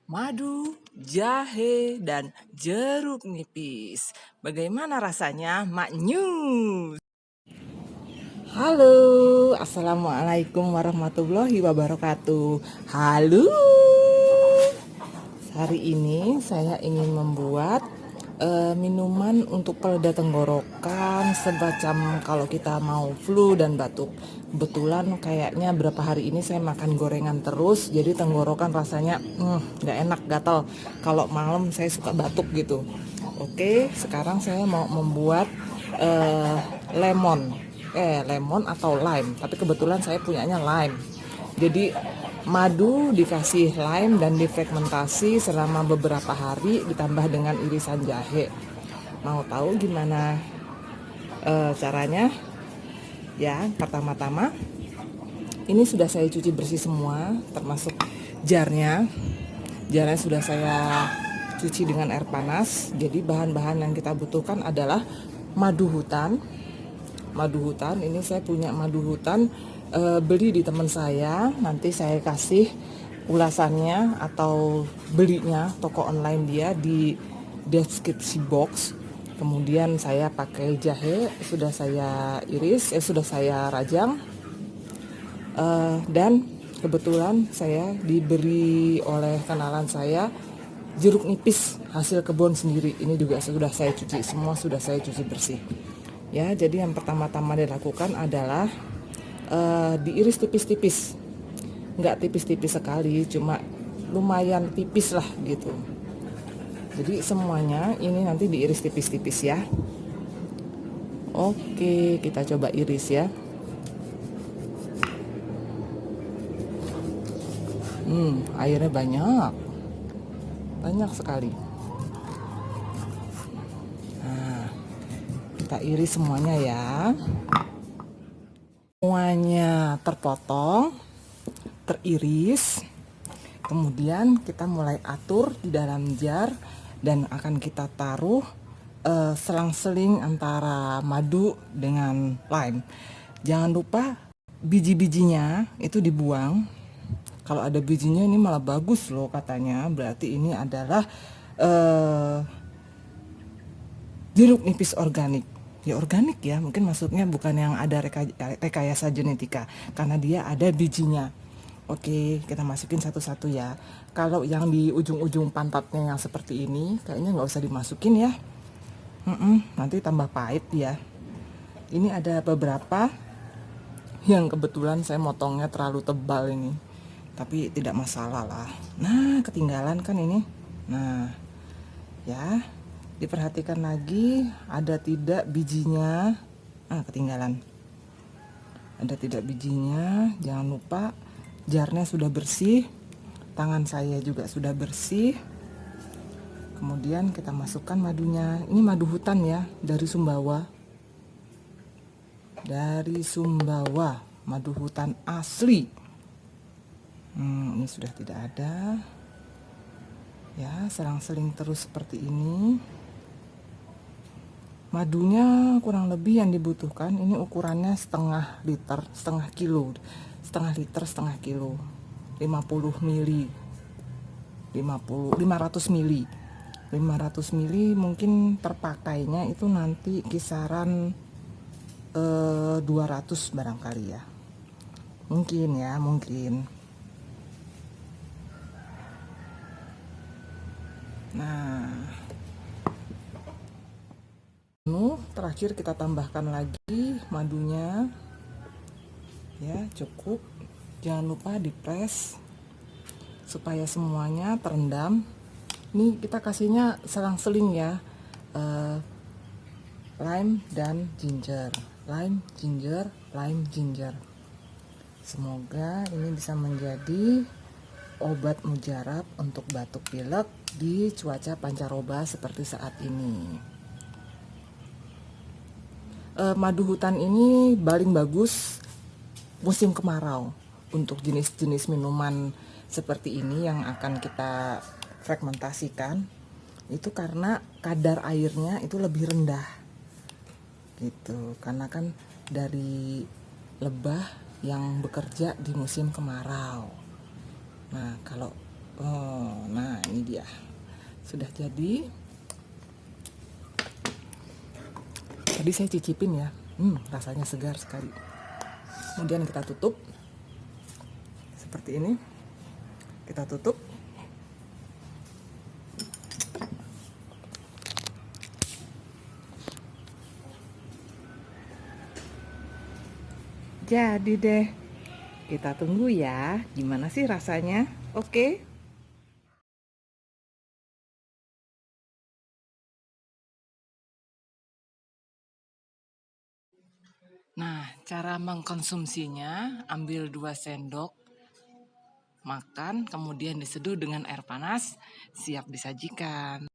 madu, jahe, dan jeruk nipis. Bagaimana rasanya, Maknyus? Halo, assalamualaikum warahmatullahi wabarakatuh. Halo, hari ini saya ingin membuat minuman untuk peleda tenggorokan, semacam kalau kita mau flu dan batuk. Kebetulan kayaknya berapa hari ini saya makan gorengan terus, jadi tenggorokan rasanya nggak enak, gatal. Kalau malam saya suka batuk gitu. Oke, sekarang saya mau membuat lemon atau lime, tapi kebetulan saya punyanya lime. Jadi madu dikasih lime dan difermentasi selama beberapa hari ditambah dengan irisan jahe. Mau tahu gimana caranya? Ya, pertama-tama ini sudah saya cuci bersih semua, termasuk jarnya. Jarnya sudah saya cuci dengan air panas. Jadi bahan-bahan yang kita butuhkan adalah madu hutan. Madu hutan ini saya punya madu hutan, beli di teman saya. Nanti saya kasih ulasannya atau belinya toko online dia di deskripsi box. Kemudian saya pakai jahe, sudah saya iris, sudah saya rajang, dan kebetulan saya diberi oleh kenalan saya jeruk nipis hasil kebun sendiri. Ini juga sudah saya cuci, semua sudah saya cuci bersih. Ya, jadi yang pertama-tama dilakukan adalah diiris tipis-tipis, nggak tipis-tipis sekali, cuma lumayan tipis lah gitu. Jadi semuanya ini nanti diiris tipis-tipis ya. Oke, kita coba iris ya. Airnya banyak sekali. Nah, kita iris semuanya ya. Semuanya terpotong, teriris. Kemudian kita mulai atur di dalam jar dan akan kita taruh selang-seling antara madu dengan lime. Jangan lupa biji-bijinya itu dibuang. Kalau ada bijinya ini malah bagus loh katanya. Berarti ini adalah jeruk nipis organik. Ya organik ya, mungkin maksudnya bukan yang ada rekayasa genetika, karena dia ada bijinya. Oke, kita masukin satu-satu ya. Kalau yang di ujung-ujung pantatnya yang seperti ini, kayaknya nggak usah dimasukin ya. Nanti tambah pahit ya. Ini ada beberapa yang kebetulan saya motongnya terlalu tebal ini, tapi tidak masalah lah. Nah, ketinggalan kan ini. Nah, ya, diperhatikan lagi ada tidak bijinya. Ketinggalan. Ada tidak bijinya. Jangan lupa jarnya sudah bersih, tangan saya juga sudah bersih. Kemudian kita masukkan madunya. Ini madu hutan ya, dari Sumbawa. Dari Sumbawa, madu hutan asli. Ini sudah tidak ada. Ya, selang-seling terus seperti ini. Madunya kurang lebih yang dibutuhkan, ini ukurannya setengah liter, setengah kilo, 50 mili, 500 mili. 500 mili mungkin terpakainya itu nanti kisaran 200 barangkali ya. Mungkin ya, mungkin. Nah, terakhir kita tambahkan lagi madunya. Ya, cukup. Jangan lupa dipres supaya semuanya terendam. Ini kita kasihnya selang-seling ya, lime dan ginger, lime ginger, lime ginger. Semoga ini bisa menjadi obat mujarab untuk batuk pilek di cuaca pancaroba seperti saat ini. Madu hutan ini paling bagus musim kemarau untuk jenis-jenis minuman seperti ini yang akan kita fermentasikan, itu karena kadar airnya itu lebih rendah gitu, karena kan dari lebah yang bekerja di musim kemarau. Nah, kalau Oh, nah ini dia. Sudah jadi. Tadi saya cicipin ya. Rasanya segar sekali. Kemudian kita tutup. Seperti ini. Kita tutup. Jadi deh. Kita tunggu ya. Gimana sih rasanya? Oke. Nah, cara mengkonsumsinya, ambil 2 sendok, makan, kemudian diseduh dengan air panas, siap disajikan.